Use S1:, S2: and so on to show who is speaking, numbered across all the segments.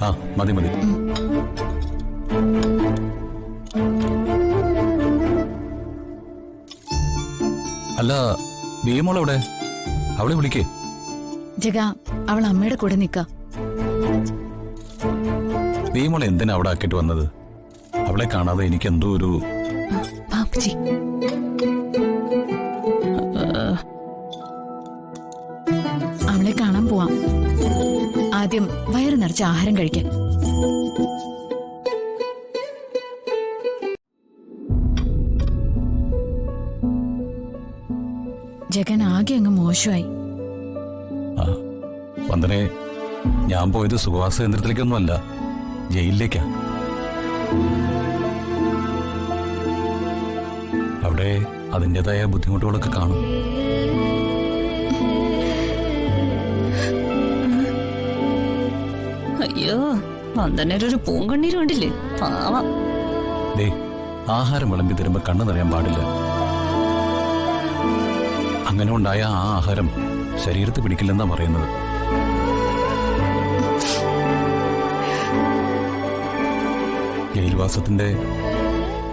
S1: ആ മതി മതി. അല്ല ഭീമോളെവിടെ? അവളെ വിളിക്കേ.
S2: ജഗ, അവൾ അമ്മയുടെ കൂടെ നിക്ക.
S1: ഭീമോളെ എന്തിനാ അവിടെ ആക്കിട്ട് വന്നത്? അവളെ കാണാതെ എനിക്ക് എന്തോ ഒരു...
S2: പാപ്പച്ചി, അവളെ കാണാൻ പോവാം. ആദ്യം വയറ് നിറച്ച് ആഹാരം കഴിക്കാൻ. ജഗൻ ആകെ അങ്ങ് മോശമായി.
S1: വന്ദനെ, ഞാൻ പോയത് സുഖവാസ കേന്ദ്രത്തിലേക്കൊന്നുമല്ല, ജയിലിലേക്കാ. അവിടെ അതിൻ്റെതായ ബുദ്ധിമുട്ടുകളൊക്കെ കാണും.
S3: അയ്യോ, വന്ദനൊരു പൂങ്കണ്ണീര് കണ്ടില്ലേ, പാവം.
S1: ദേ, ആഹാരം വിളമ്പി തരുമ്പോ കണ്ണു നിറയാൻ പാടില്ല. അങ്ങനെ ഉണ്ടായ ആ ആഹാരം ശരീരത്ത് പിടിക്കില്ലെന്നാ പറയുന്നത്. ജയിൽവാസത്തിന്റെ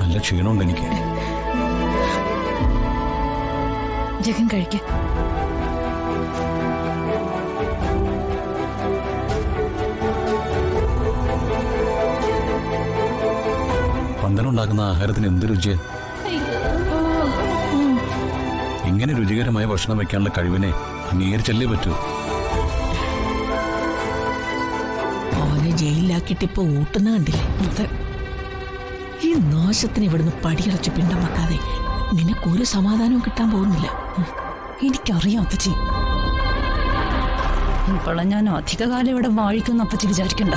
S1: നല്ല ക്ഷീണമുണ്ട് എനിക്ക്.
S2: ജഗൻ കഴിക്ക.
S1: വന്ദനുണ്ടാക്കുന്ന ആഹാരത്തിന് എന്ത് രുചിയാ! ഇങ്ങനെ രുചികരമായ ഭക്ഷണം വെക്കാനുള്ള കഴിവിനെ അംഗീകരിച്ചല്ലേ പറ്റൂ.
S4: അവനെ ജയിലിലാക്കിയിട്ട് ഇപ്പൊ ഊട്ടുന്ന കണ്ടില്ലേ? ഈ നാശത്തിന് ഇവിടുന്ന് പടിയടച്ച് പിണ്ടം വെക്കാതെ നിനക്കൊരു സമാധാനവും കിട്ടാൻ പോകുന്നില്ല.
S3: എനിക്കറിയാം അപ്പച്ചി, ഇപ്പോഴെ ഞാൻ അധികകാലം ഇവിടെ വാഴിക്കുന്ന അപ്പച്ചി വിചാരിക്കണ്ട.